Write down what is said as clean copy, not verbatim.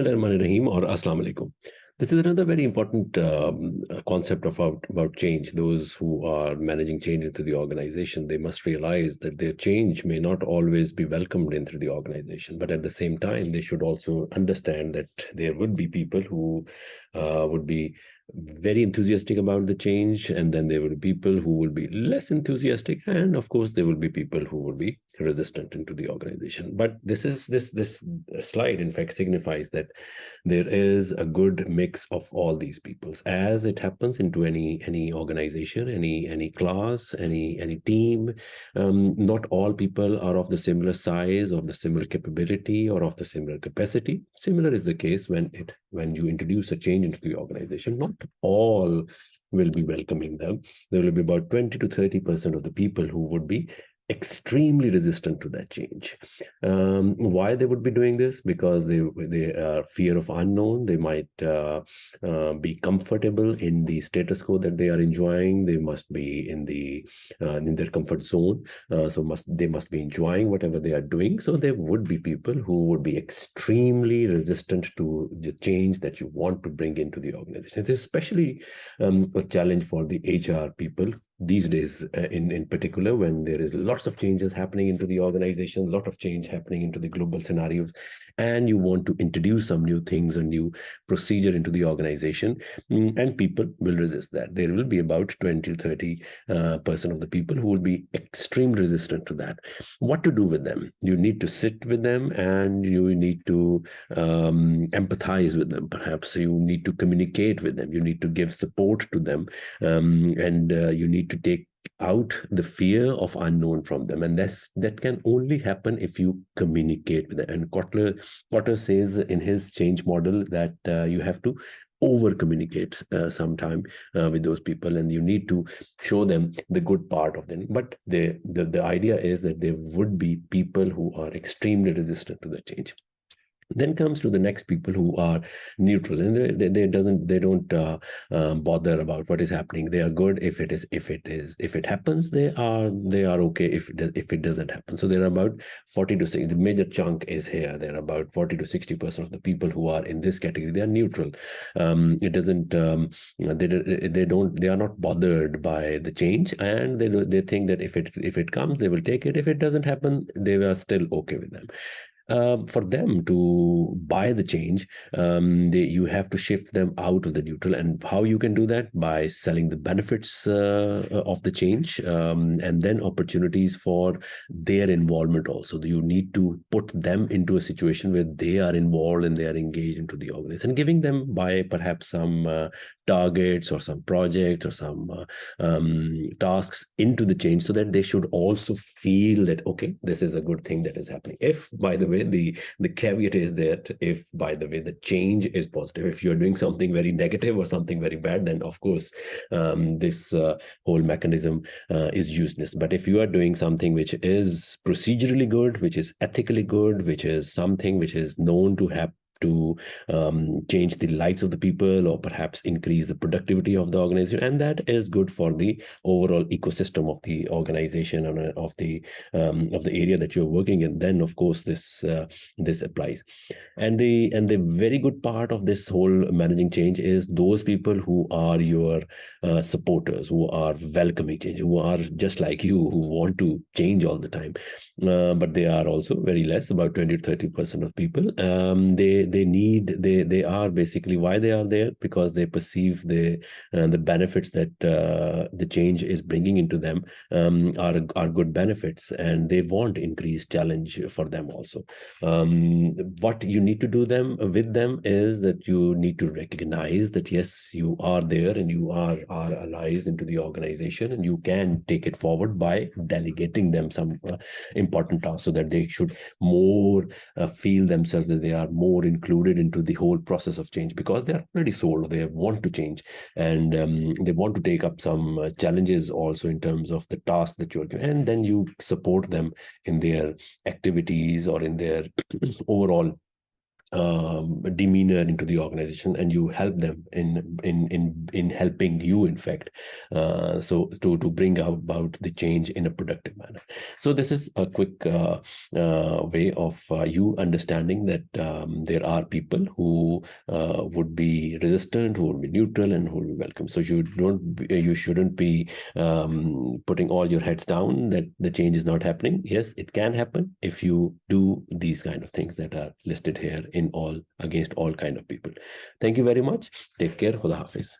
Bismillahirrahmanirrahim or Assalamu alaikum. This is another very important concept about change. Those who are managing change into the organization, they must realize that their change may not always be welcomed into the organization, but at the same time, they should also understand that there would be people who would be very enthusiastic about the change, and then there will be people who will be less enthusiastic, and of course there will be people who will be resistant into the organization. But this slide in fact signifies that there is a good mix of all these peoples, as it happens into any organization, any class, any team. Not all people are of the similar size, of the similar capability, or of the similar capacity. Similar is the case when you introduce a change into the organization. Not all will be welcoming them. There will be about 20 to 30% of the people who would be extremely resistant to that change. Why they would be doing this? Because they are fear of unknown. They might be comfortable in the status quo that they are enjoying. They must be in their comfort zone. They must be enjoying whatever they are doing. So there would be people who would be extremely resistant to the change that you want to bring into the organization. It's especially a challenge for the HR people these days, in particular, when there is lots of changes happening into the organization, a lot of change happening into the global scenarios, and you want to introduce some new things, a new procedure into the organization, and people will resist that. There will be about 20 to 30% of the people who will be extremely resistant to that. What to do with them? You need to sit with them, and you need to empathize with them. Perhaps you need to communicate with them. You need to give support to them, and you need to take out the fear of unknown from them, and that can only happen if you communicate with them. And Kotler says in his change model that you have to over communicate sometime with those people, and you need to show them the good part of them. But the idea is that there would be people who are extremely resistant to the change. Then comes to the next people who are neutral, and they don't bother about what is happening. They are good if it happens. They are okay if it doesn't happen. So there are about 40 to 60. The major chunk is here. There are about 40 to 60% of the people who are in this category. They are neutral. It doesn't. They are not bothered by the change, and they think that if it comes, they will take it. If it doesn't happen, they are still okay with them. For them to buy the change, you have to shift them out of the neutral. And how you can do that? By selling the benefits of the change, and then opportunities for their involvement also. You need to put them into a situation where they are involved and they are engaged into the organization, and giving them by perhaps some targets or some projects or some tasks into the change, so that they should also feel that, okay, this is a good thing that is happening. If, by the way, the caveat is that if, by the way, the change is positive, if you're doing something very negative or something very bad, then of course this whole mechanism is useless. But if you are doing something which is procedurally good, which is ethically good, which is something which is known to have to change the lives of the people, or perhaps increase the productivity of the organization, and that is good for the overall ecosystem of the organization and of the area that you're working in, then of course this applies. And the very good part of this whole managing change is those people who are your supporters, who are welcoming change, who are just like you, who want to change all the time, but they are also very less, about 20 to 30% of people. They are basically, why they are there, because they perceive the benefits that the change is bringing into them are good benefits, and they want increased challenge for them also. What you need to do with them is that you need to recognize that yes, you are there and you are allies into the organization, and you can take it forward by delegating them some important tasks, so that they should more feel themselves that they are more included into the whole process of change, because they are already sold, they want to change, and they want to take up some challenges also in terms of the task that you're doing, and then you support them in their activities or in their overall demeanor into the organization, and you help them in helping you, in fact, so to bring about the change in a productive manner. So this is a quick way of you understanding that there are people who would be resistant, who would be neutral, and who will be welcome. So you shouldn't be putting all your heads down that the change is not happening. Yes, it can happen if you do these kind of things that are listed here in all, against all kind of people. Thank you very much. Take care. Khuda Hafiz.